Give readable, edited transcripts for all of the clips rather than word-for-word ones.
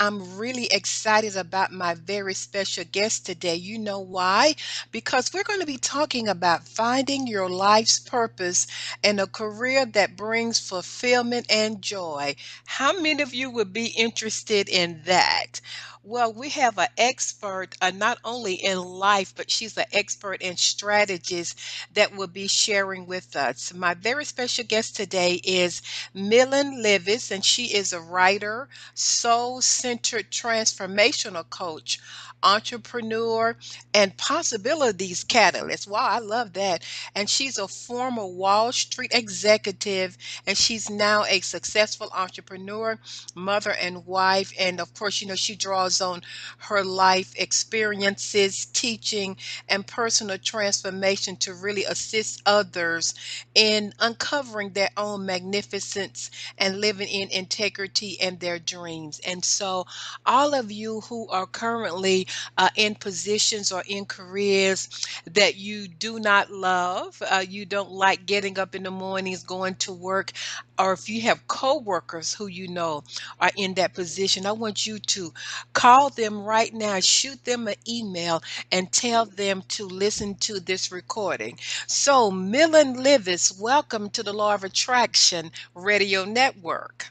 I'm really excited about my very special guest today. You know why? Because we're going to be talking about finding your life's purpose and a career that brings fulfillment and joy. How many of you would be interested in that? Well, we have an expert, not only in life, but she's an expert in strategies that will be sharing with us. My very special guest today is Millen Livis, and she is a writer, soul centered transformational coach, entrepreneur, and possibilities catalyst. Wow, I love that. And she's a former Wall Street executive, and she's now a successful entrepreneur, mother, and wife. And of course, she draws on her life experiences, teaching, and personal transformation to really assist others in uncovering their own magnificence and living in integrity and their dreams. And so, all of you who are currently in positions or in careers that you do not love, you don't like getting up in the mornings, going to work, or if you have coworkers who you know are in that position, I want you to call them right now, shoot them an email, and tell them to listen to this recording. So, Millen Livis, welcome to the Law of Attraction Radio Network.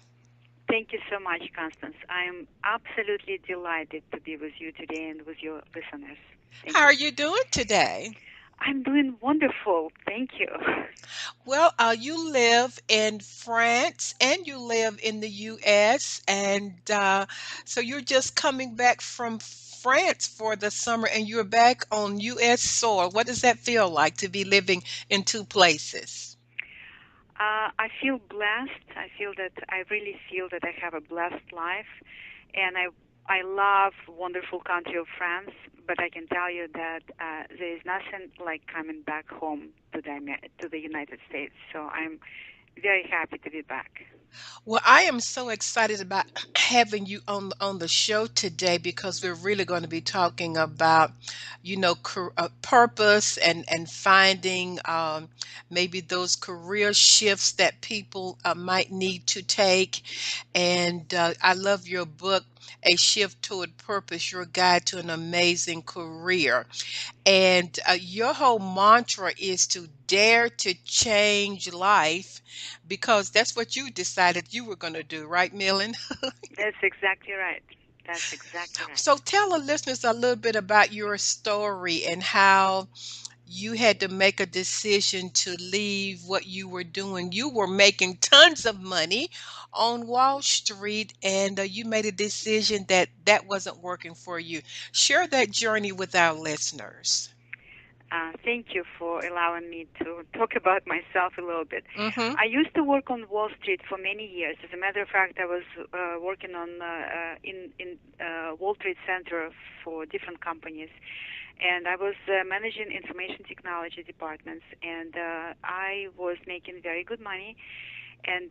Thank you so much, Constance. I'm absolutely delighted to be with you today and with your listeners. How Thank you. are you doing today? I'm doing wonderful. Thank you. Well, you live in France and you live in the U.S., and so you're just coming back from France for the summer and you're back on U.S. soil. What does that feel like to be living in two places? I feel blessed. I really feel that I have a blessed life, and I love wonderful country of France. But I can tell you that there is nothing like coming back home to the United States. So I'm very happy to be back. Well, I am so excited about having you on the show today because we're really going to be talking about, purpose and finding maybe those career shifts that people might need to take. And I love your book, A Shift Toward Purpose: Your Guide to an Amazing Career. And your whole mantra is to dare to change life because that's what you decided you were going to do, right, Millen? That's exactly right. That's exactly right. So tell the listeners a little bit about your story and how you had to make a decision to leave what you were doing. You were making tons of money on Wall Street, and you made a decision that that wasn't working for you. Share that journey with our listeners. Thank you for allowing me to talk about myself a little bit. Mm-hmm. I used to work on Wall Street for many years. As a matter of fact, I was working on in Wall Trade Center for different companies, and I was managing information technology departments, and I was making very good money and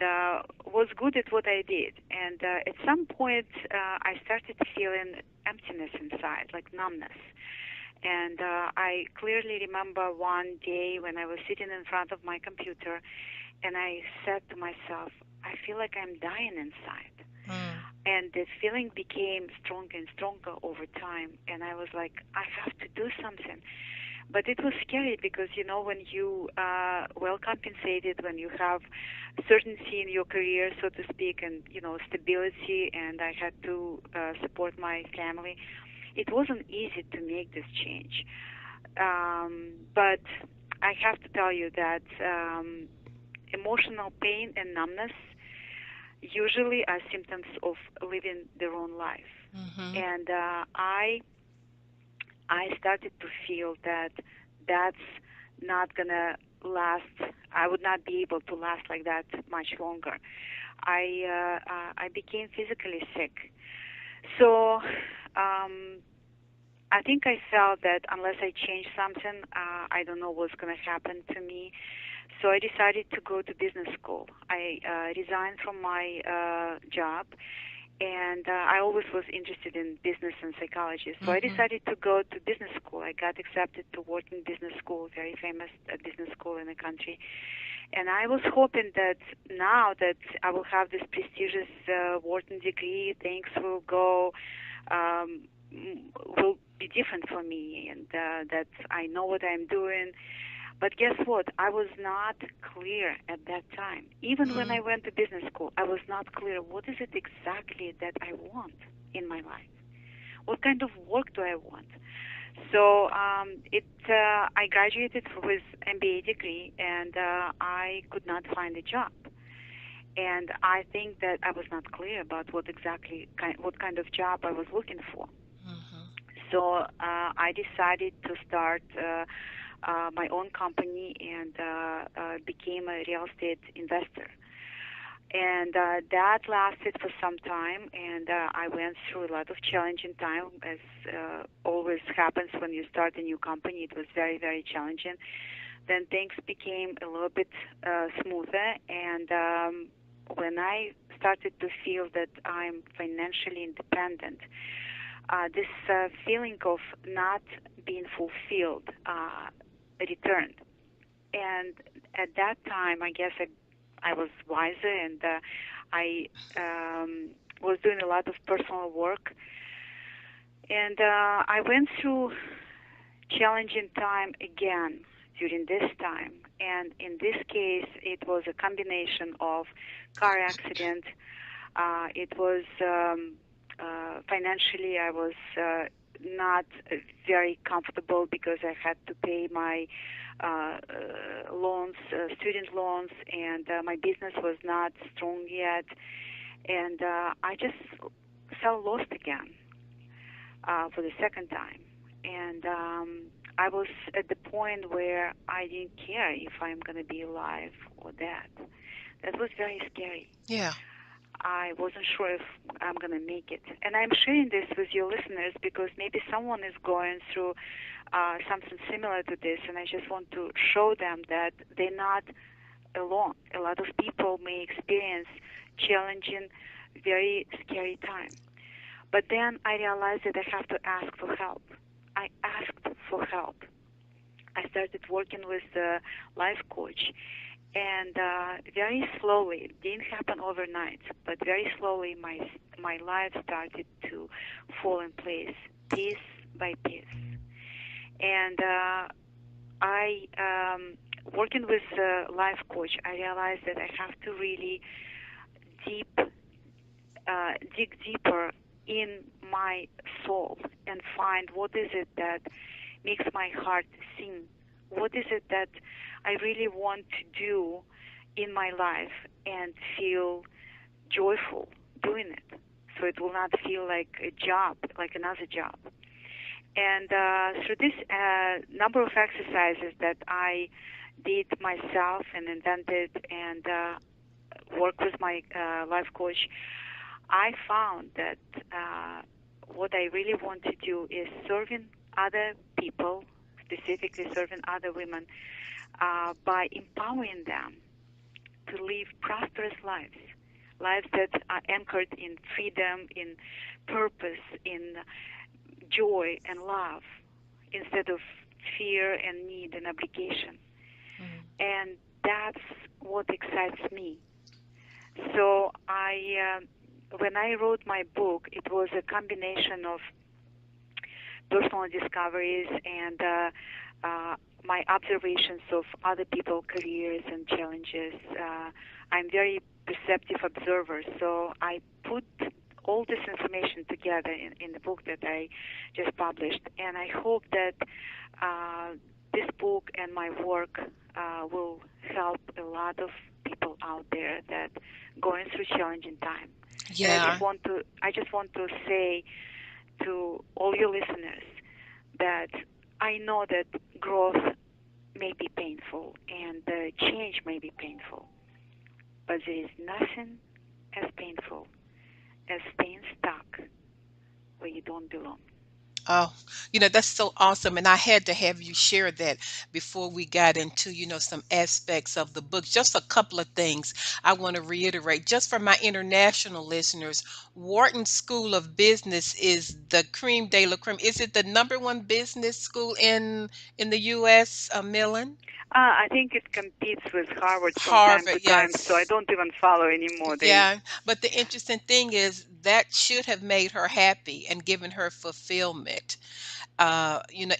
was good at what I did. And at some point, I started feeling emptiness inside, like numbness. And I clearly remember one day when I was sitting in front of my computer and I said to myself, I feel like I'm dying inside. Mm. And the feeling became stronger and stronger over time. And I was like, I have to do something. But it was scary because, when you well compensated, when you have certainty in your career, so to speak, and, stability, and I had to support my family, it wasn't easy to make this change. But I have to tell you that emotional pain and numbness usually are symptoms of living their own life. Mm-hmm. And I started to feel that that's not gonna last. I would not be able to last like that much longer. I became physically sick. So I think I felt that unless I change something, I don't know what's going to happen to me. So I decided to go to business school. I resigned from my job, and I always was interested in business and psychology. So I Mm-hmm. decided to go to business school. I got accepted to work in business school, very famous business school in the country. And I was hoping that now that I will have this prestigious Wharton degree, things will go, um, will be different for me, and that I know what I'm doing. But guess what? I was not clear at that time. Even when I Mm, went to business school, I was not clear what is it exactly that I want in my life. What kind of work do I want? So I graduated with MBA degree, and I could not find a job. And I think that I was not clear about what kind of job I was looking for. mhm. So I decided to start my own company and became a real estate investor. And that lasted for some time, and I went through a lot of challenging time, as always happens when you start a new company. It was very, very challenging. Then things became a little bit smoother, and when I started to feel that I'm financially independent, this feeling of not being fulfilled returned. And at that time, I guess I was wiser, and I was doing a lot of personal work. And I went through challenging time again during this time. And in this case, it was a combination of car accident. It was financially, I was not very comfortable because I had to pay my loans, student loans, and my business was not strong yet. And I just felt lost again for the second time. And I was at the point where I didn't care if I'm going to be alive or dead. That was very scary. Yeah. I wasn't sure if I'm going to make it. And I'm sharing this with your listeners because maybe someone is going through something similar to this, and I just want to show them that they're not alone. A lot of people may experience challenging, very scary time. But then I realized that I have to ask for help. I asked for help. I started working with a life coach, and very slowly, it didn't happen overnight, but very slowly my life started to fall in place, piece by piece. And I working with a life coach, I realized that I have to really deep dig deeper in my soul and find what is it that makes my heart sing. What is it that I really want to do in my life and feel joyful doing it? So it will not feel like a job, like another job. And through this number of exercises that I did myself and invented and work with my life coach, I found that what I really want to do is serving other people, specifically serving other women, by empowering them to live prosperous lives, lives that are anchored in freedom, in purpose, in joy and love, instead of fear and need and obligation. Mm, And that's what excites me. So when I wrote my book, it was a combination of personal discoveries and my observations of other people's careers and challenges. I'm very perceptive observer, so I put all this information together in the book that I just published, and I hope that uh, this book and my work will help a lot of people out there that going through challenging time. And yeah. I just want to say to all your listeners that I know that growth may be painful and change may be painful, but there is nothing as painful as staying stuck where you don't belong. Oh, that's so awesome. And I had to have you share that before we got into, some aspects of the book. Just a couple of things I want to reiterate. Just for my international listeners, Wharton School of Business is the creme de la creme. Is it the number one business school in the U.S., Millen? I think it competes with Harvard from time Harvard, to time, so I yes. don't even follow anymore. They Yeah, but the interesting thing is that should have made her happy and given her fulfillment.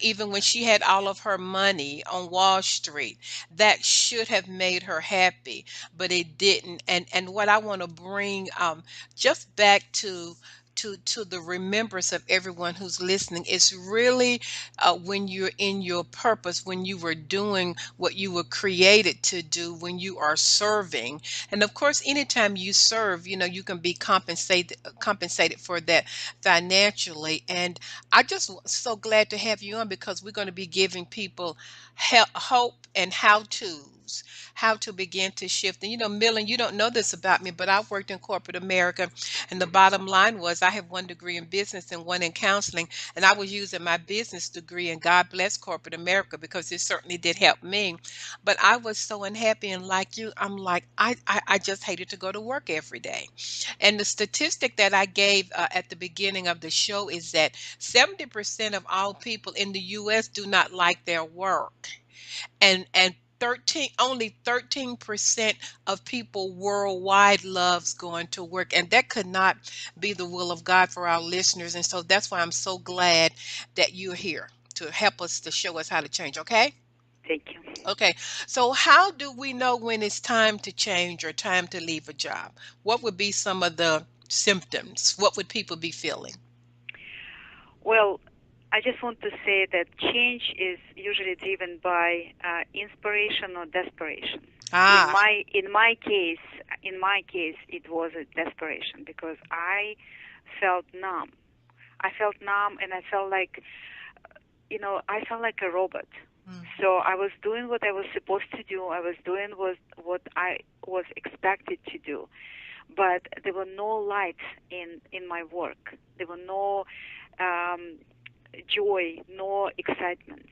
Even when she had all of her money on Wall Street, that should have made her happy, but it didn't. And what I want to bring just back to the remembrance of everyone who's listening is really when you're in your purpose, when you were doing what you were created to do, when you are serving. And of course, anytime you serve, you can be compensated for that financially. And so glad to have you on because we're going to be giving people hope and how to begin to shift. And Millen, you don't know this about me, but I've worked in corporate America, and the bottom line was I have one degree in business and one in counseling, and I was using my business degree, and God bless corporate America because it certainly did help me. But I was so unhappy, and like you, I'm like I just hated to go to work every day. And the statistic that I gave at the beginning of the show is that 70% of all people in the US do not like their work. And 13% of people worldwide loves going to work. And that could not be the will of God for our listeners. And so that's why I'm so glad that you're here to help us to show us how to change, okay? thank you. Okay. So how do we know when it's time to change or time to leave a job? What would be some of the symptoms? What would people be feeling? Well, I just want to say that change is usually driven by inspiration or desperation. In Ah. my in my case, it was a desperation because I felt numb. I felt numb, and I felt like I felt like a robot. Mm. So I was doing what I was supposed to do. I was doing what I was expected to do, but there were no lights in my work. There were no um, joy, no excitement,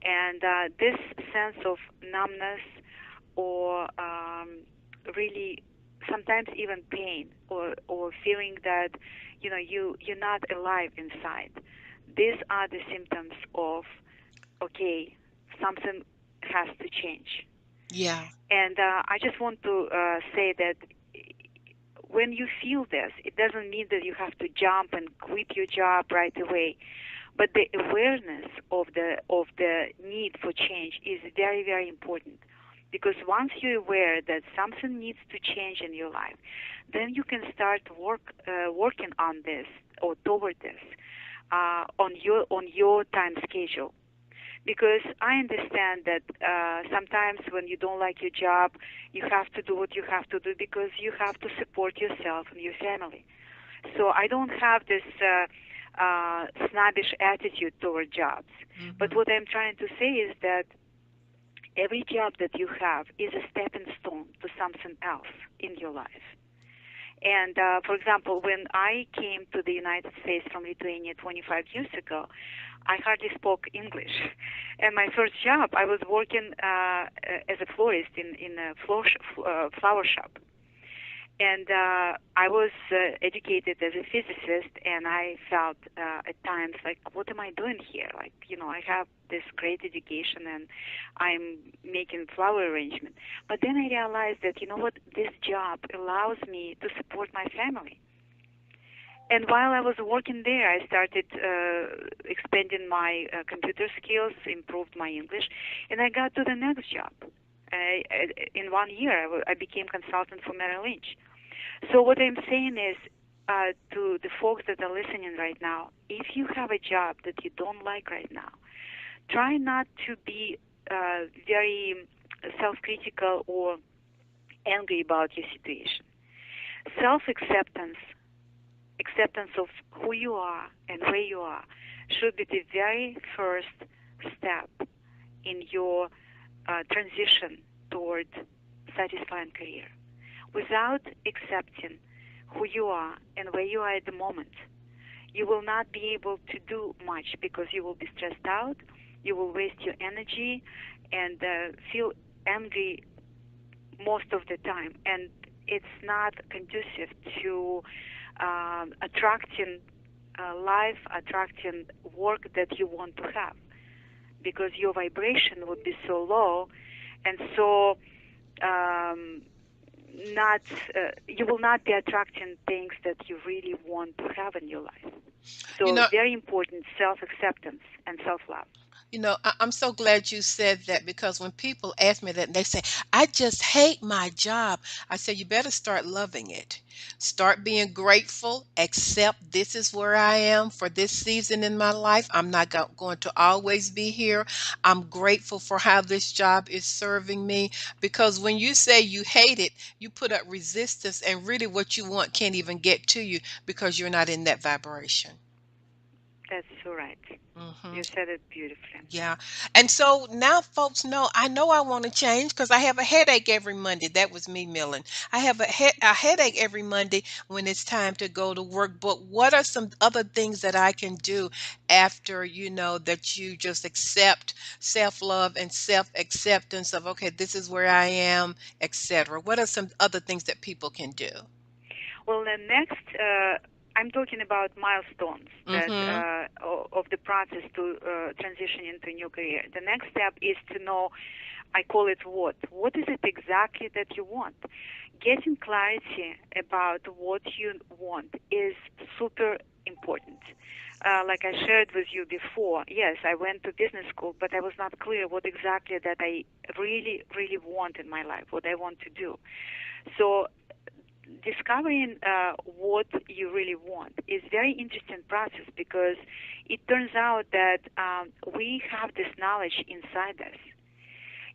and this sense of numbness or really sometimes even pain or feeling that you're not alive inside. These are the symptoms of okay, something has to change. Yeah. And I just want to say that when you feel this, it doesn't mean that you have to jump and quit your job right away. But the awareness of the need for change is very, very important. Because once you're aware that something needs to change in your life, then you can start working on this or toward this on your time schedule. Because I understand that sometimes when you don't like your job, you have to do what you have to do because you have to support yourself and your family. So I don't have this snobbish attitude toward jobs. But Hmm. what I'm trying to say is that every job that you have is a stepping stone to something else in your life. And for example, when I came to the United States from Lithuania 25 years ago, I hardly spoke English. And my first job, I was working as a florist in a flower shop. And I was educated as a physicist, and I felt at times like, what am I doing here? Like, I have this great education, and I'm making flower arrangement. But then I realized that, you know what, this job allows me to support my family. And while I was working there, I started expanding my computer skills, improved my English, and I got to the next job. In 1 year, I became consultant for Merrill Lynch. So what I'm saying is to the folks that are listening right now, if you have a job that you don't like right now, try not to be very self-critical or angry about your situation. Self-acceptance, acceptance of who you are and where you are, should be the very first step in your transition toward satisfying career. Without accepting who you are and where you are at the moment, you will not be able to do much because you will be stressed out, you will waste your energy, and feel angry most of the time. And it's not conducive to attracting life, attracting work that you want to have, because your vibration would be so low, and so um, not you will not be attracting things that you really want to have in your life. You So know, very important, self-acceptance and self-love. I'm so glad you said that, because when people ask me that and they say, I just hate my job, I say, you better start loving it. Start being grateful, accept this is where I am for this season in my life. I'm not going to always be here. I'm grateful for how this job is serving me, because when you say you hate it, you put up resistance, and really what you want can't even get to you because you're not in that vibration. That's so right. Hmm. You said it beautifully. Yeah. And so now folks know, I know I want to change because I have a headache every Monday. That was me, Millen. I have a headache every Monday when it's time to go to work. But what are some other things that I can do after, that you just accept self-love and self-acceptance of, okay, this is where I am, etc. What are some other things that people can do? Well, the next, I'm talking about milestones that Mm-hmm. of the process to transition into a new career. The next step is to know, I call it what. What is it exactly that you want? Getting clarity about what you want is super important. Like I shared with you before, yes, I went to business school, but I was not clear what exactly that I really, really want in my life, what I want to do. So discovering what you really want is very interesting process, because it turns out that we have this knowledge inside us.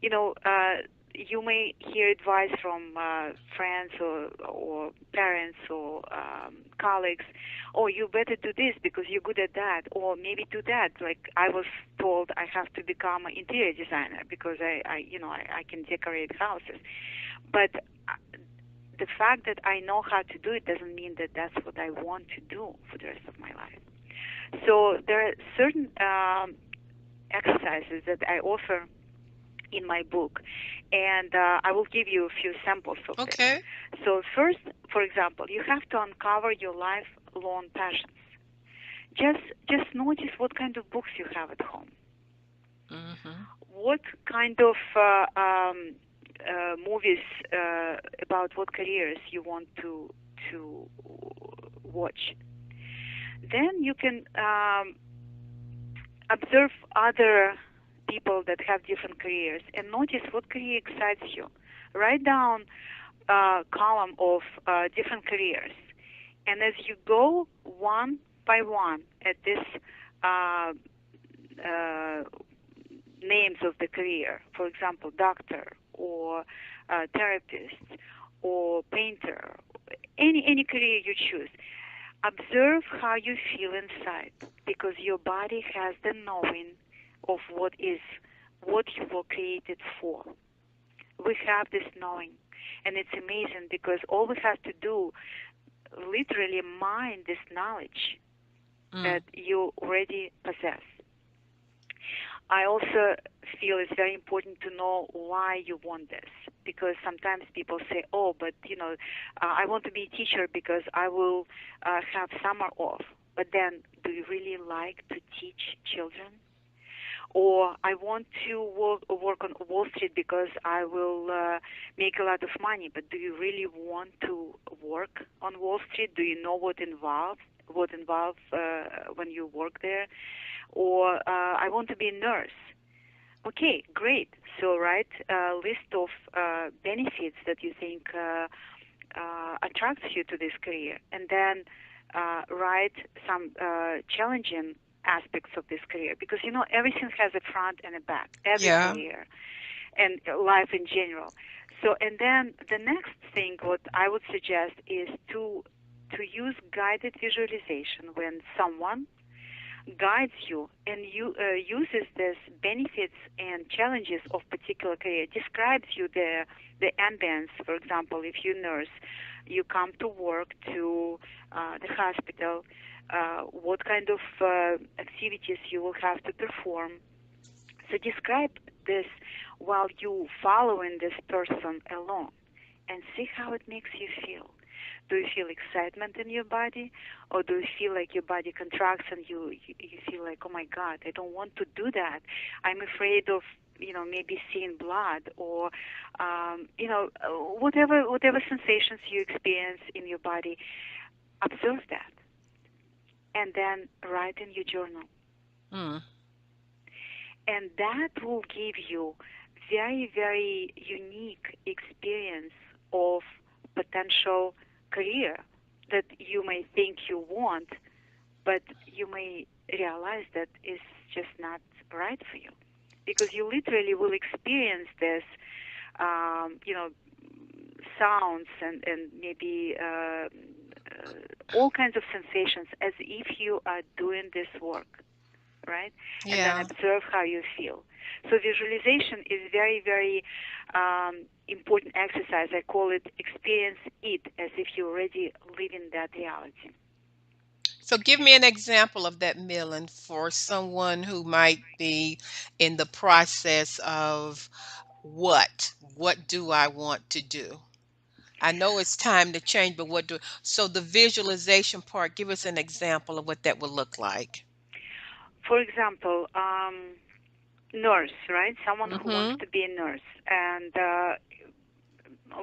You know, you may hear advice from friends or parents or colleagues. Oh, you better do this because you're good at that, or maybe do that. Like I was told, I have to become an interior designer because I can decorate houses. But the fact that I know how to do it doesn't mean that that's what I want to do for the rest of my life. So there are certain exercises that I offer in my book, and I will give you a few samples of this. Okay. So first, for example, you have to uncover your lifelong passions. Just notice what kind of books you have at home. Mm-hmm. What kind of movies about what careers you want to watch. Then you can observe other people that have different careers and notice what career excites you. Write down a column of different careers, and as you go one by one at this uh, uh, names of the career, for example, doctor or therapist or painter, any career you choose, observe how you feel inside, because your body has the knowing of what you were created for. We have this knowing, and it's amazing because all we have to do, literally mine this knowledge Mm. that you already possess. I also feel it's very important to know why you want this, because sometimes people say, "Oh, but I want to be a teacher because I will have summer off." But then, do you really like to teach children? Or I want to work on Wall Street because I will make a lot of money. But do you really want to work on Wall Street? Do you know what involves when you work there? Or I want to be a nurse. Okay, great. So write a list of benefits that you think attracts you to this career, and then write some challenging aspects of this career, because everything has a front and a back, every Yeah. career and life in general. So, and then the next thing, what I would suggest is to use guided visualization when someone guides you and you uses this benefits and challenges of particular career, describes you the ambience. For example, if you nurse, you come to work to the hospital. what kind of activities you will have to perform. So describe this while you following this person along and see how it makes you feel. Do you feel excitement in your body, or do you feel like your body contracts and you feel like, oh my God, I don't want to do that. I'm afraid of maybe seeing blood, or whatever sensations you experience in your body. Observe that, and then write in your journal. Mm. And that will give you very, very unique experience of potential career that you may think you want, but you may realize that is just not right for you, because you literally will experience this, you know, sounds and maybe all kinds of sensations as if you are doing this work, right? And then Yeah. observe how you feel. So visualization is very, very important exercise. I call it experience it as if you're already living that reality. So give me an example of that, Millen, for someone who might be in the process of what do I want to do? I know it's time to change, but what do so the visualization part, give us an example of what that would look like. For example, nurse, right? Someone who wants Mm-hmm. to be a nurse, and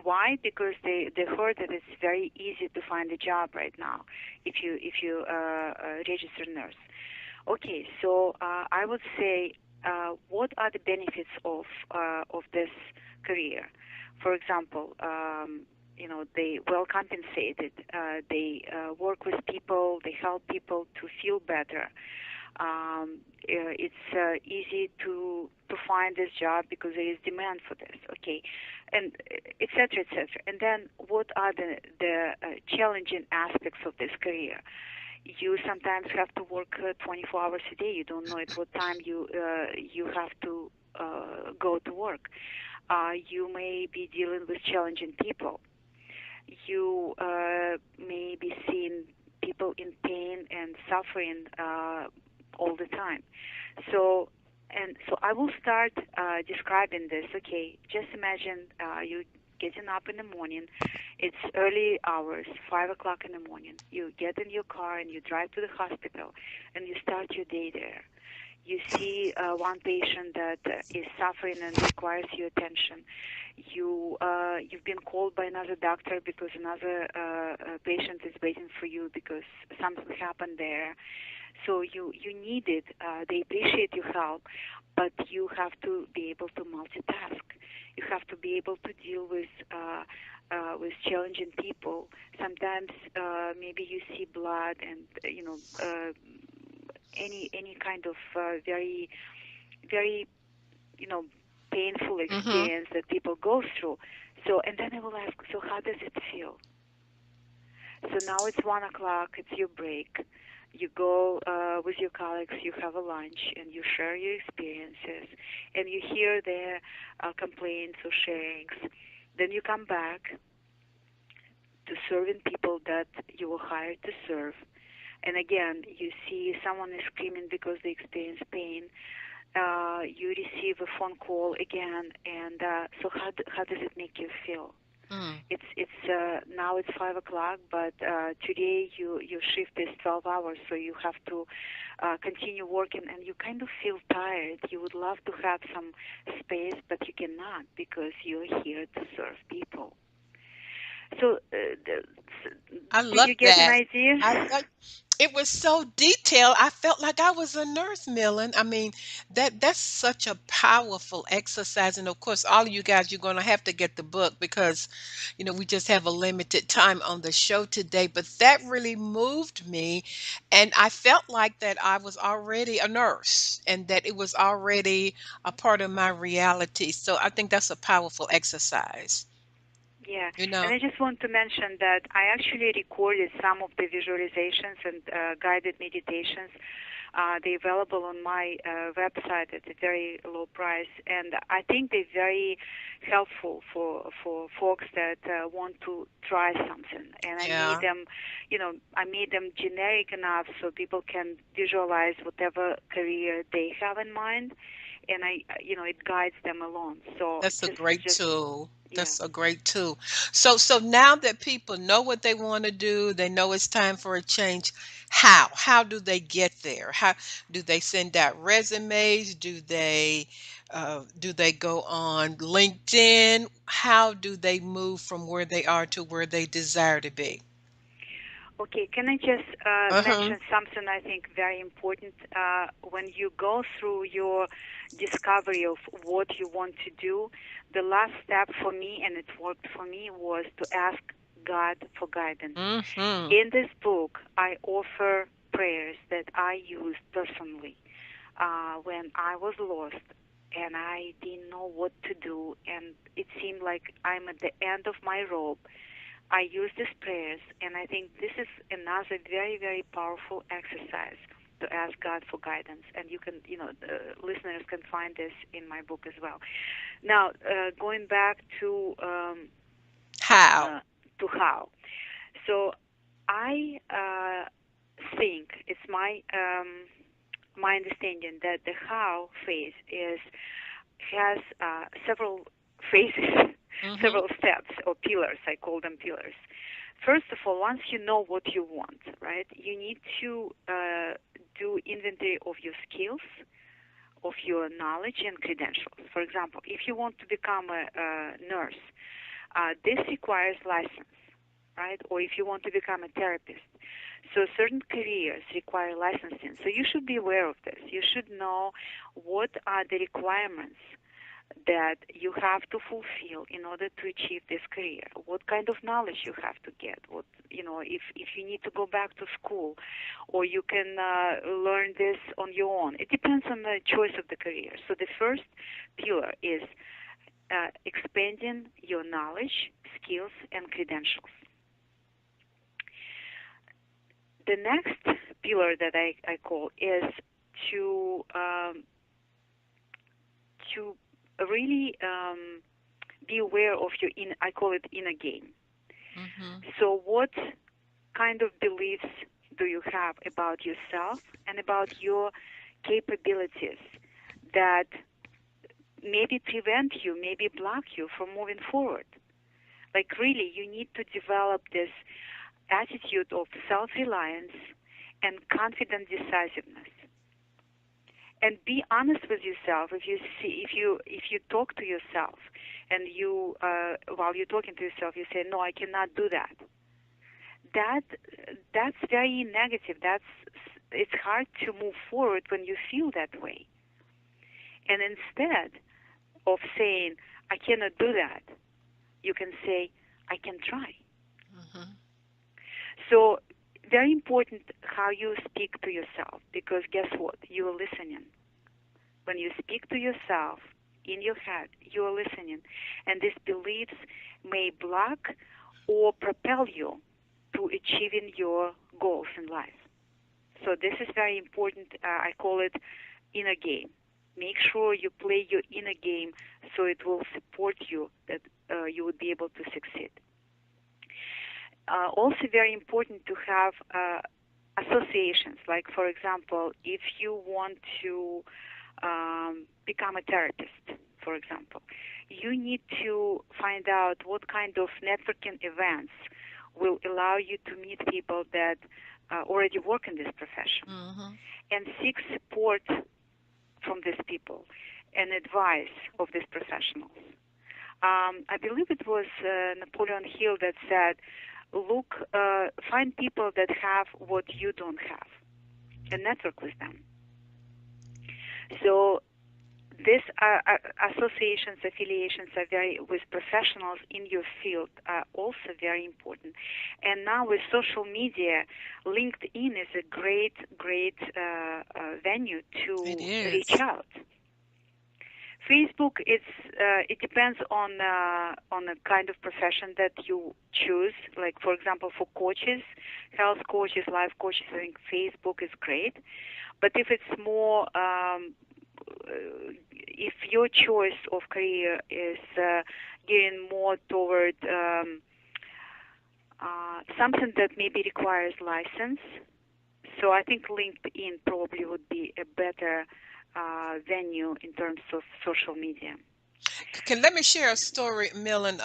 why? Because they heard that it's very easy to find a job right now if you register nurse. Okay, so I would say, what are the benefits of this career? For example, they well compensated. They work with people. They help people to feel better. It's easy to find this job because there is demand for this. Okay, and et cetera, et cetera. And then, what are the challenging aspects of this career? You sometimes have to work 24 hours a day. You don't know at what time you have to go to work. You may be dealing with challenging people. You may be seeing people in pain and suffering all the time. So I will start describing this. Okay, just imagine you getting up in the morning. It's early hours, 5 o'clock in the morning. You get in your car and you drive to the hospital, and you start your day there. You see one patient that is suffering and requires your attention. You've been called by another doctor because another patient is waiting for you because something happened there. So you need it. They appreciate your help, but you have to be able to multitask. You have to be able to deal with challenging people. Sometimes maybe you see blood and any kind of very very you know painful Mm-hmm. experience that people go through. So and then I will ask, so how does it feel? So now it's 1 o'clock. It's your break. You go with your colleagues. You have a lunch, and you share your experiences, and you hear their complaints or sharings. Then you come back to serving people that you were hired to serve. And again, you see someone is screaming because they experience pain. You receive a phone call again, and so how does it make you feel? Mm. It's now it's 5 o'clock, but today your shift is 12 hours, so you have to continue working, and you kind of feel tired. You would love to have some space, but you cannot because you're here to serve people. So, I did love you get an that. idea? I love it was so detailed. I felt like I was a nurse, Millen. I mean, that's such a powerful exercise. And of course, all of you guys, you're going to have to get the book because, we just have a limited time on the show today. But that really moved me. And I felt like that I was already a nurse and that it was already a part of my reality. So I think that's a powerful exercise. Yeah, you and know? I just want to mention that I actually recorded some of the visualizations and guided meditations. They're available on my website at a very low price, and I think they're very helpful for folks that want to try something. And I made Yeah, them, I made them generic enough so people can visualize whatever career they have in mind, and it guides them along. So that's a great just tool. yeah. That's a great tool. So now that people know what they want to do, they know it's time for a change. How do they get there? How do they send out resumes? Do they go on LinkedIn? How do they move from where they are to where they desire to be? Okay, can I just Uh-huh. mention something I think very important? When you go through your discovery of what you want to do, the last step for me, and it worked for me, was to ask God for guidance. Mm-hmm. In this book, I offer prayers that I used personally when I was lost and I didn't know what to do, and it seemed like I'm at the end of my rope. I use these prayers, and I think this is another very, very powerful exercise to ask God for guidance. And you can, the listeners can find this in my book as well. Now, going back How? uh, to how. So I think it's my understanding that the how phase has several phases, Mm-hmm. several steps or pillars. I call them pillars. First of all, once you know what you want, right, you need to do inventory of your skills, of your knowledge and credentials. For example, if you want to become a nurse, this requires license, right? Or if you want to become a therapist. So certain careers require licensing. So you should be aware of this. You should know what are the requirements that you have to fulfill in order to achieve this career. What kind of knowledge you have to get? If you need to go back to school, or you can learn this on your own. It depends on the choice of the career. So the first pillar is expanding your knowledge, skills, and credentials. The next pillar that I call is to to really be aware of your I call it inner game. Mm-hmm. So what kind of beliefs do you have about yourself and about your capabilities that maybe prevent you, maybe block you from moving forward? Like really, you need to develop this attitude of self-reliance and confident decisiveness. And be honest with yourself. If you talk to yourself, and you while you're talking to yourself, you say, "No, I cannot do that." That that's very negative. It's hard to move forward when you feel that way. And instead of saying, "I cannot do that," you can say, "I can try." Mm-hmm. So very important how you speak to yourself, because guess what? You are listening. When you speak to yourself in your head, you are listening, and these beliefs may block or propel you to achieving your goals in life. So this is very important. I call it inner game. Make sure you play your inner game so it will support you, that you would be able to succeed. Also very important to have associations. Like, for example, if you want to become a therapist, for example, you need to find out what kind of networking events will allow you to meet people that already work in this profession, Mm-hmm. and seek support from these people and advice of these professionals. I believe it was Napoleon Hill that said, "Look, find people that have what you don't have, and network with them." So these associations, affiliations are very with professionals in your field are also very important. And now with social media, LinkedIn is a great venue It to reach is. out. Facebook, it depends on a kind of profession that you choose. Like for example, for coaches, health coaches, life coaches, I think Facebook is great. But if it's more, if your choice of career is gearing more toward something that maybe requires license, so I think LinkedIn probably would be a better venue in terms of social media. Can let me share a story, Millen,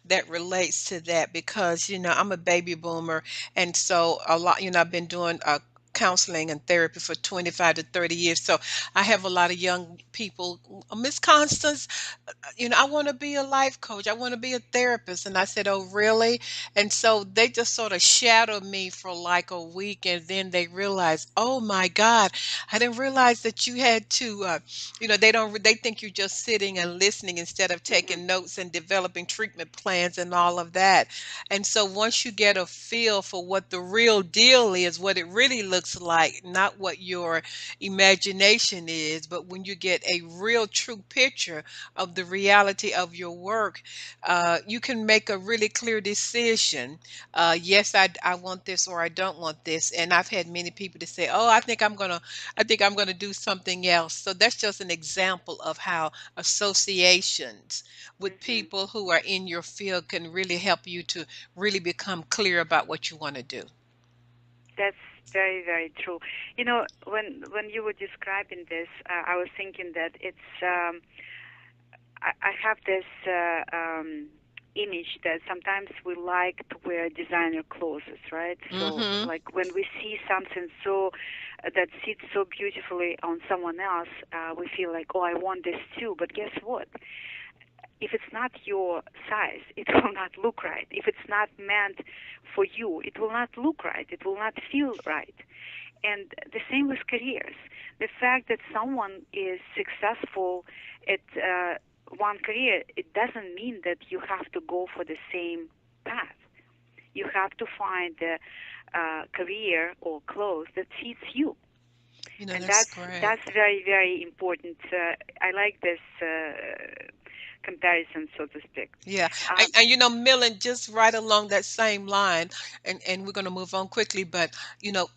that relates to that because I'm a baby boomer, and so a lot. I've been doing counseling and therapy for 25 to 30 years, so I have a lot of young people. Miss Constance, I want to be a life coach. I want to be a therapist. And I said, oh, really? And so they just sort of shadowed me for like a week. And then they realized, oh my God, I didn't realize that you had to, they think you're just sitting and listening instead of Hmm. taking notes and developing treatment plans and all of that. And so once you get a feel for what the real deal is, what it really looks like, not what your imagination is, but when you get a real true picture of the reality of your work, you can make a really clear decision. Yes, I want this or I don't want this. And I've had many people to say, "Oh, I think I'm gonna do something else." So that's just an example of how associations with Hmm. people who are in your field can really help you to really become clear about what you want to do. That's very, very true. You know, when you were describing this, I was thinking that it's. I have this image that sometimes we like to wear designer clothes, right? So, Mm-hmm. like when we see something so that sits so beautifully on someone else, we feel like, oh, I want this too. But guess what? If it's not your size, it will not look right. If it's not meant for you, it will not look right. It will not feel right. And the same with careers. The fact that someone is successful at one career, it doesn't mean that you have to go for the same path. You have to find a career or clothes that fits you, and That's that's great. very, very important. I like this comparison, so to speak. Yeah, Um, and Millen, just right along that same line, and we're going to move on quickly. But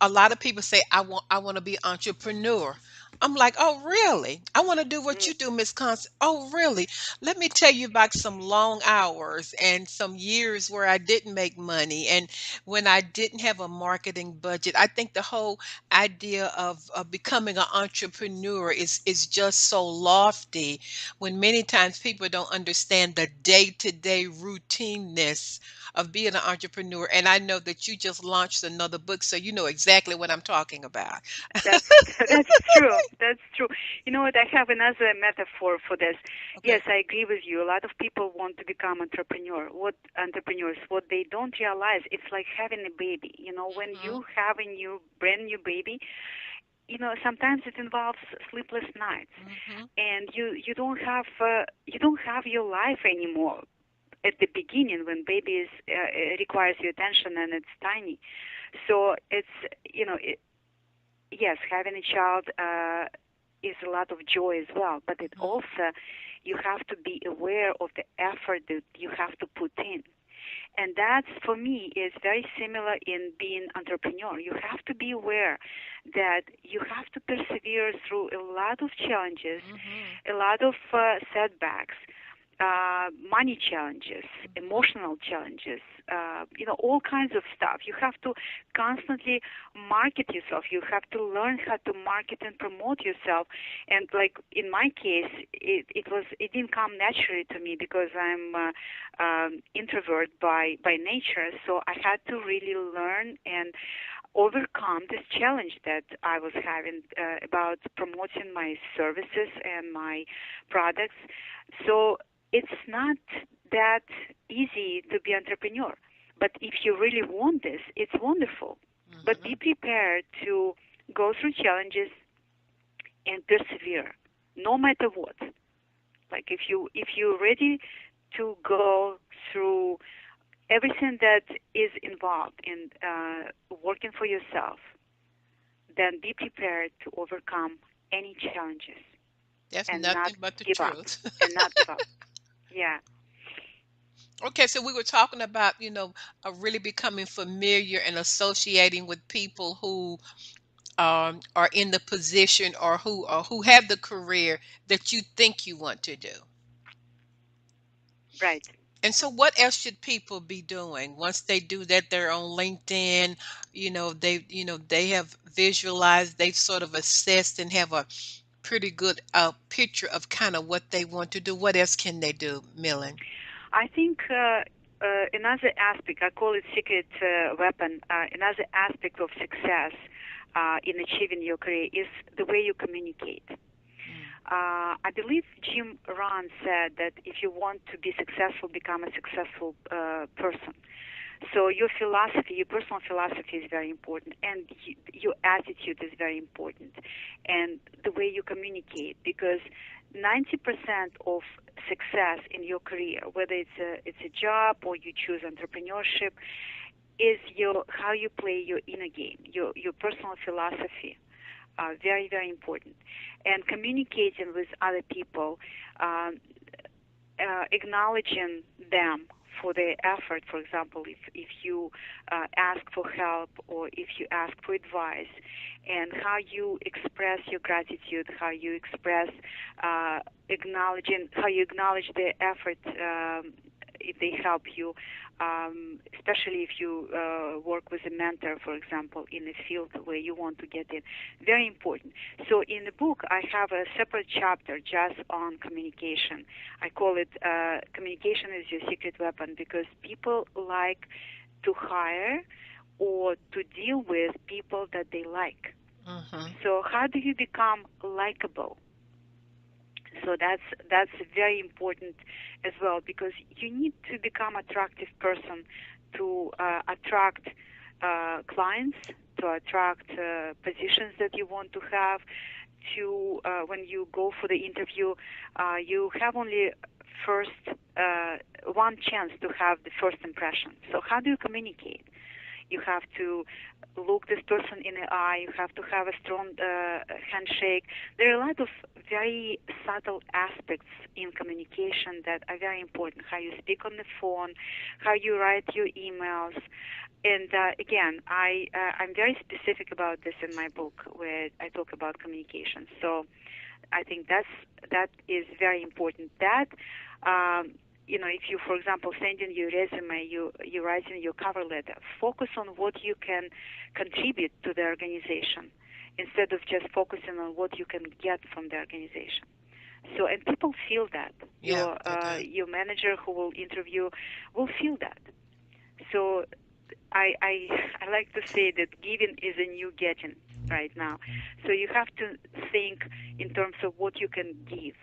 a lot of people say, I want to be entrepreneur. I'm like, oh, really? I want to do what mm, you do, Miss Constance. Oh, really? Let me tell you about some long hours and some years where I didn't make money, and when I didn't have a marketing budget. I think the whole idea of becoming an entrepreneur is just so lofty when many times people don't understand the day-to-day routineness of being an entrepreneur. And I know that you just launched another book, so you know exactly what I'm talking about. that's that's true. That's true. You know what? I have another metaphor for this. Yes, Okay. I agree with you. A lot of people want to become entrepreneurs? What they don't realize, it's like having a baby. You know, when Mhm. you have a new, brand new baby, sometimes it involves sleepless nights, Mhm. and you don't have your life anymore at the beginning when baby is requires your attention and it's tiny. So it's you know it, yes, having a child is a lot of joy as well, but it Mhm. also you have to be aware of the effort that you have to put in. And that's, for me, is very similar in being entrepreneur. You have to be aware that you have to persevere through a lot of challenges, Mhm. a lot of setbacks, money challenges, Mhm. emotional challenges, all kinds of stuff. You have to constantly market yourself. You have to learn how to market and promote yourself. And like in my case, it didn't come naturally to me because I'm introvert by nature. So I had to really learn and overcome this challenge that I was having about promoting my services and my products. So it's not that easy to be entrepreneur. But if you really want this, it's wonderful. But be Mhm. prepared to go through challenges and persevere, no matter what. Like if you're ready to go through everything that is involved in working for yourself, then be prepared to overcome any challenges. That's and not nothing but the give up truth. and not give up. Yeah, Okay, so we were talking about, really becoming familiar and associating with people who are in the position or who have the career that you think you want to do. right. And so what else should people be doing once they do that? They're on LinkedIn, they have visualized, they've sort of assessed and have a pretty good picture of kind of what they want to do. What else can they do, Millen? I think another aspect, I call it secret weapon, another aspect of success in achieving your career is the way you communicate. Mm, I believe Jim Rohn said that if you want to be successful, become a successful person. So your philosophy, your personal philosophy is very important, and your attitude is very important, and the way you communicate, because 90% of success in your career, whether it's a job or you choose entrepreneurship, is your how you play your inner game, your personal philosophy. Very, very important, and communicating with other people, um, acknowledging them for their effort. For example, if you ask for help or if you ask for advice, and how you express your gratitude, how you express acknowledging, how you acknowledge their effort if they help you, especially if you work with a mentor, for example, in a field where you want to get in. Very important. So in the book, I have a separate chapter just on communication. I call it Communication is Your Secret Weapon, because people like to hire or to deal with people that they like. mhm. So how do you become likable? So that's very important as well, because you need to become attractive person to attract clients, to attract positions that you want to have. To when you go for the interview, you have only first one chance to have the first impression. So how do you communicate? You have to look this person in the eye. You have to have a strong handshake. There are a lot of very subtle aspects in communication that are very important. How you speak on the phone, how you write your emails. And again, I'm very specific about this in my book, where I talk about communication. So I think that is very important. That if you, for example, sending your resume, you writing your cover letter, focus on what you can contribute to the organization instead of just focusing on what you can get from the organization. So, and people feel that. Yeah, they do. Your manager who will interview will feel that. So I I like to say that giving is a new getting right now. So you have to think in terms of what you can give,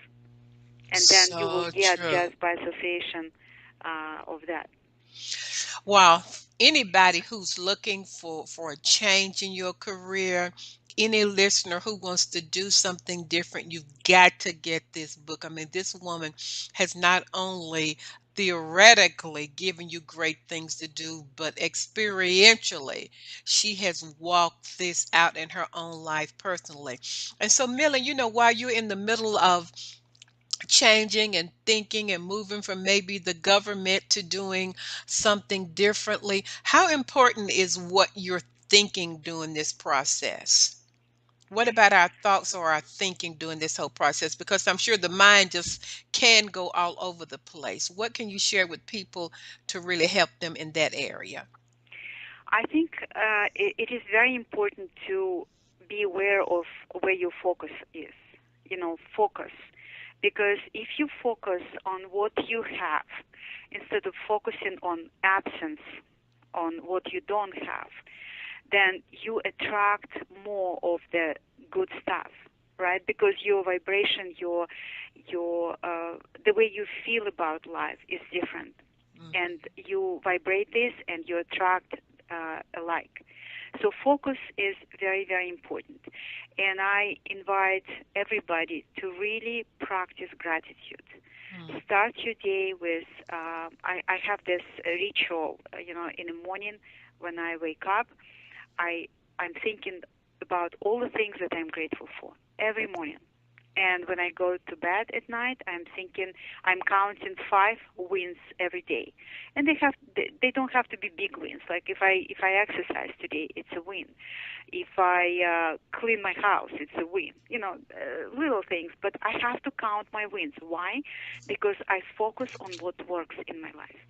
and then you will So get true. just by association of that. Well, anybody who's looking for a change in your career, any listener who wants to do something different, you've got to get this book. I mean, this woman has not only theoretically given you great things to do, but experientially, she has walked this out in her own life personally. And so, Millie, while you're in the middle of changing and thinking and moving from maybe the government to doing something differently, how important is what you're thinking during this process? What about our thoughts or our thinking during this whole process? Because I'm sure the mind just can go all over the place. What can you share with people to really help them in that area? I think it is very important to be aware of where your focus is. Focus. Because if you focus on what you have instead of focusing on absence, on what you don't have, then you attract more of the good stuff, right? Because your vibration, your the way you feel about life is different, Mhm. and you vibrate this, and you attract alike. So focus is very, very important, and I invite everybody to really practice gratitude. Mm. Start your day with I have this ritual, in the morning when I wake up. I'm thinking about all the things that I'm grateful for every morning. And when I go to bed at night, I'm thinking I'm counting 5 wins every day, and they don't have to be big wins. Like if I exercise today, it's a win. If I clean my house, it's a win. Little things, but I have to count my wins. Why? Because I focus on what works in my life.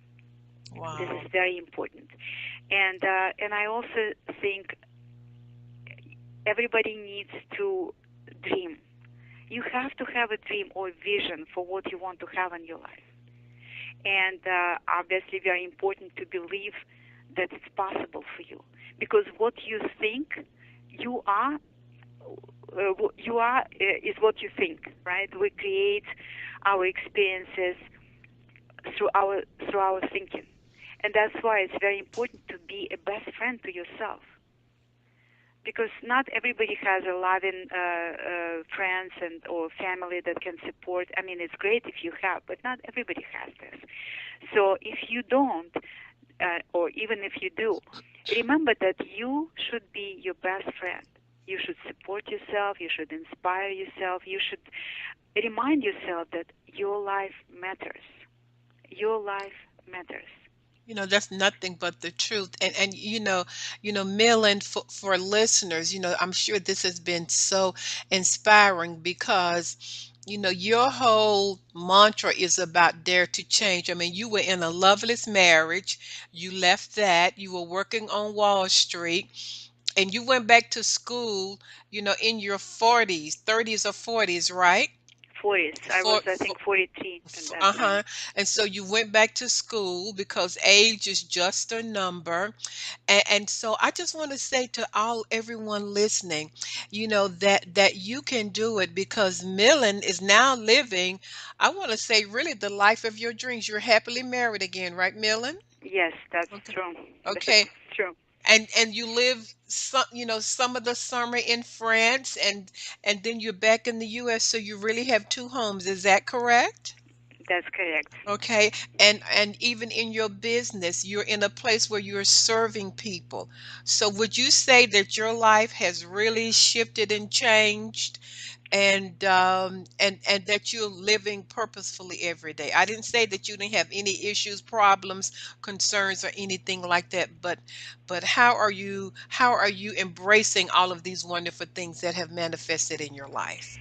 This is Wow. very important, and I also think everybody needs to dream. You have to have a dream or vision for what you want to have in your life. And obviously, very important to believe that it's possible for you. Because what you think you are, is what you think, right? We create our experiences through our thinking, and that's why it's very important to be a best friend to yourself, because not everybody has a loving friends and or family that can support. I mean, it's great if you have, but not everybody has this. So if you don't, or even if you do, remember that you should be your best friend. You should support yourself. You should inspire yourself. You should remind yourself that your life matters. Your life matters. That's nothing but the truth. And Millen, for listeners, I'm sure this has been so inspiring because your whole mantra is about dare to change. I mean, you were in a loveless marriage, you left that, you were working on Wall Street, and you went back to school, in your 40s, 30s or 40s, right? 40s. I was, For, I for think, 43 at that time. uh-huh. And so you went back to school because age is just a number. And so I just want to say to everyone listening, that you can do it because Millen is now living, I want to say really the life of your dreams. You're happily married again, right, Millen? Yes, that's Okay. true. That's Okay. true. And you live some of the summer in France and then you're back in the US, so you really have two homes. Is that correct? That's correct. Okay. And even in your business, you're in a place where you're serving people. So would you say that your life has really shifted and changed and that you're living purposefully every day? I didn't say that you didn't have any issues, problems, concerns or anything like that, but how are you embracing all of these wonderful things that have manifested in your life?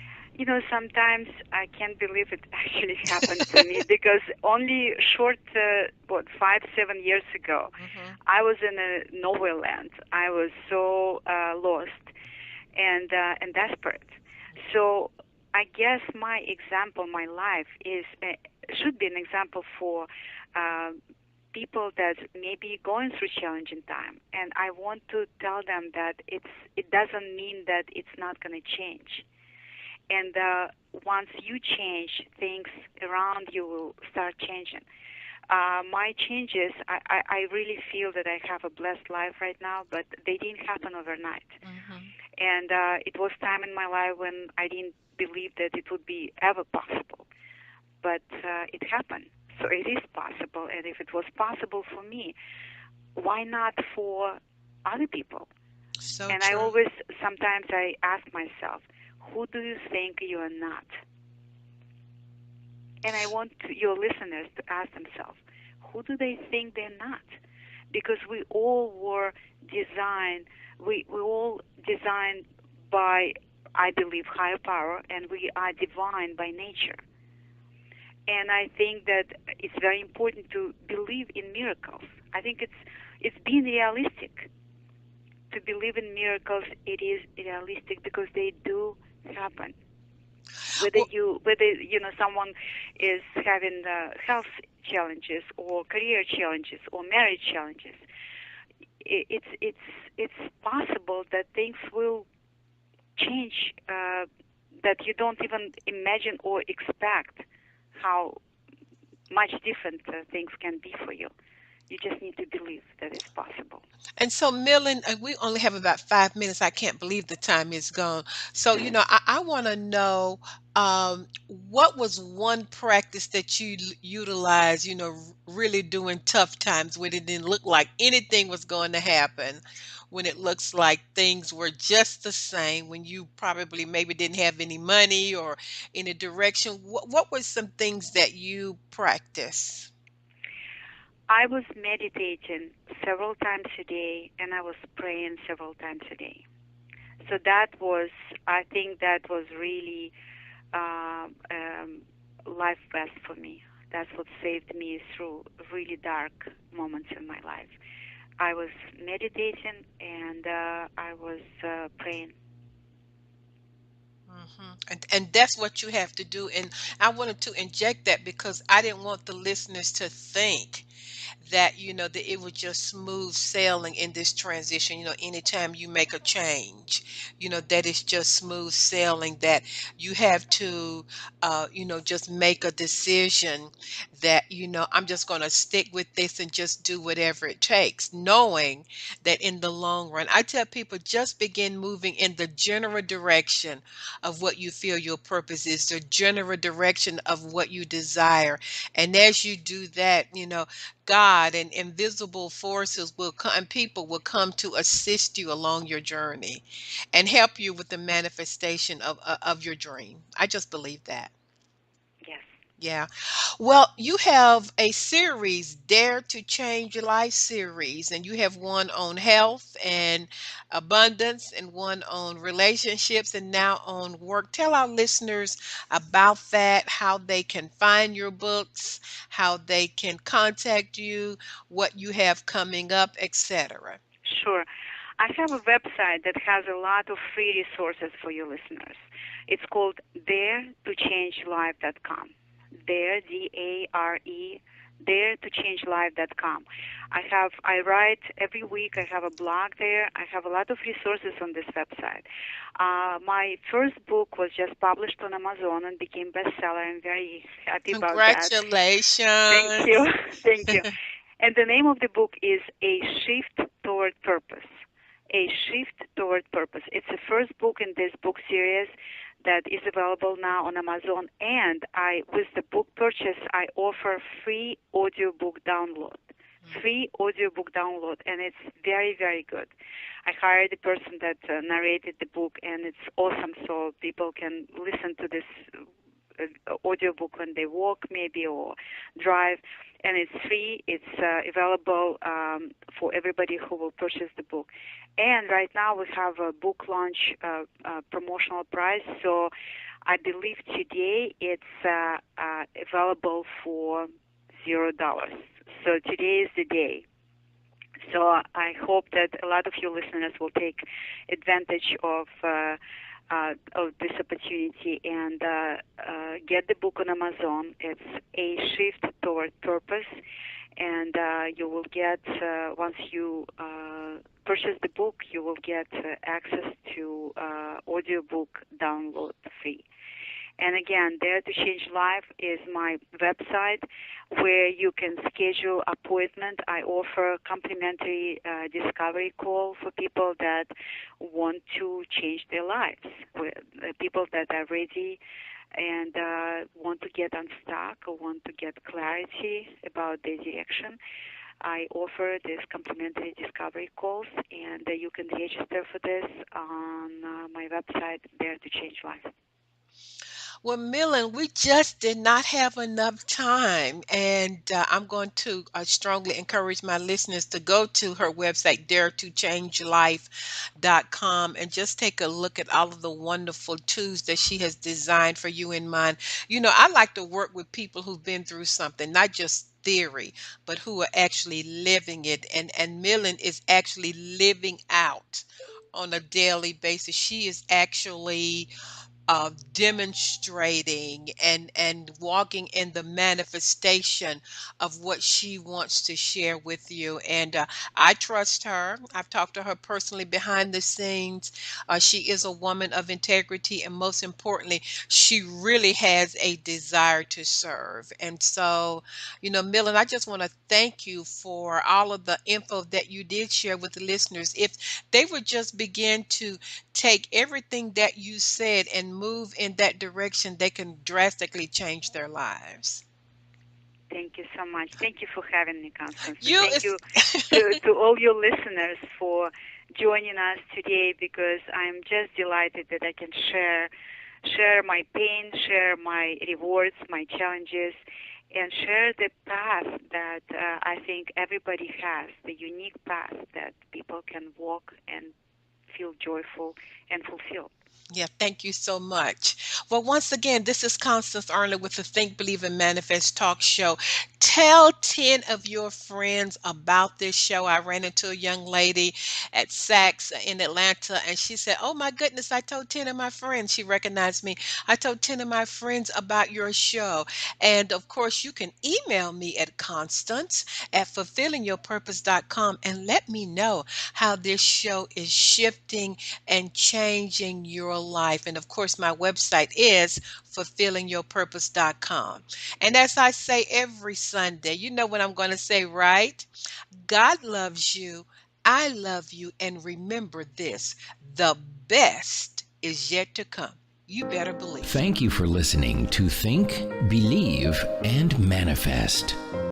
Sometimes I can't believe it actually happened to me because only short, 5, 7 years ago, Mhm. I was in a nowhere land. I was so lost and desperate. So I guess my example, my life should be an example for uh, people that may be going through challenging time. And I want to tell them that it doesn't mean that it's not going to change. And once you change, things around you will start changing. My changes, I really feel that I have a blessed life right now, but they didn't happen overnight. Mhm. And it was time in my life when I didn't believe that it would be ever possible. But it happened. So it is possible. And if it was possible for me, why not for other people? So And I true. always, sometimes I ask myself, who do you think you are not? And I want your listeners to ask themselves, who do they think they're not? Because we all were designed, we all designed by, I believe, higher power, and we are divine by nature. And I think that it's very important to believe in miracles. I think it's being realistic. To believe in miracles, it is realistic because they do happen. Well, Whether someone is having health challenges or career challenges or marriage challenges, it's possible that things will change, that you don't even imagine or expect how much different things can be for you. You just need to believe that it's possible. And so, Millen, we only have about 5 minutes. I can't believe the time is gone. So, I want to know what was one practice that you utilized, really during tough times when it didn't look like anything was going to happen, when it looks like things were just the same, when you probably maybe didn't have any money or any direction. What were some things that you practiced? I was meditating several times a day and I was praying several times a day. So that was, I think that was really uh, um, life best for me. That's what saved me through really dark moments in my life. I was meditating and I was praying. And that's what you have to do. And I wanted to inject that because I didn't want the listeners to think that that it was just smooth sailing in this transition. Anytime you make a change, that it's just smooth sailing, that you have to just make a decision that I'm just going to stick with this and just do whatever it takes, knowing that in the long run, I tell people, just begin moving in the general direction of what you feel your purpose is, the general direction of what you desire. And as you do that, God and invisible forces will come, and people will come to assist you along your journey and help you with the manifestation of your dream. I just believe that. Yes. Yeah. Well, you have a series, Dare to Change Your Life series, and you have one on health and abundance and one on relationships and now on work. Tell our listeners about that, how they can find your books, how they can contact you, what you have coming up, etc. Sure. I have a website that has a lot of free resources for your listeners. It's called daretochange.life.com. Dare, D-A-R-E, daretochange.life.com. I write every week. I have a blog there. I have a lot of resources on this website. My first book was just published on Amazon and became bestseller. I'm very happy about that. Thank you. Congratulations. Thank you. And the name of the book is A Shift Toward Purpose. A Shift Toward Purpose. It's the first book in this book series that is available now on Amazon. And with the book purchase, I offer free audiobook download. Free audiobook download, and it's very, very good. I hired the person that narrated the book, and it's awesome. So people can listen to this audiobook when they walk, maybe, or drive, and it's free. It's available for everybody who will purchase the book. And right now we have a book launch promotional price. So I believe today it's available for $0. So today is the day. So I hope that a lot of your listeners will take advantage of this opportunity and get the book on Amazon. It's A Shift Toward Purpose, and you will get once you purchase the book, you will get access to audiobook download free. And again, Dare to Change Life is my website where you can schedule appointment. I offer complimentary discovery call for people that want to change their lives, people that are ready and want to get unstuck or want to get clarity about their direction. I offer these complimentary discovery calls, and you can register for this on my website, Dare to Change Life. Well, Millen, we just did not have enough time, and I'm going to strongly encourage my listeners to go to her website, daretochange.life.com, and just take a look at all of the wonderful tools that she has designed for you in mind. I like to work with people who've been through something, not just theory, but who are actually living it. And Millen is actually living out on a daily basis. She is actually demonstrating and walking in the manifestation of what she wants to share with you. And I trust her. I've talked to her personally behind the scenes. She is a woman of integrity, and most importantly, she really has a desire to serve. And so, Millen, I just want to thank you for all of the info that you did share with the listeners. If they would just begin to take everything that you said and move in that direction, they can drastically change their lives. Thank you so much. Thank you for having me, Constance, and You thank is you to all your listeners for joining us today. Because I'm just delighted that I can share my pain, share my rewards, my challenges, and share the path that I think everybody has, the unique path that people can walk and feel joyful and fulfilled. Yeah, thank you so much. Well, once again, this is Constance Arnold with the Think, Believe, and Manifest Talk Show. Tell 10 of your friends about this show. I ran into a young lady at Saks in Atlanta, and she said, "Oh my goodness, I told 10 of my friends." She recognized me. "I told 10 of my friends about your show." And of course, you can email me at Constance at fulfillingyourpurpose.com and let me know how this show is shifting and changing your life. And of course, my website is fulfillingyourpurpose.com. And as I say every Sunday, you know what I'm going to say, right? God loves you. I love you. And remember this, the best is yet to come. You better believe it. Thank you for listening to Think, Believe, and Manifest.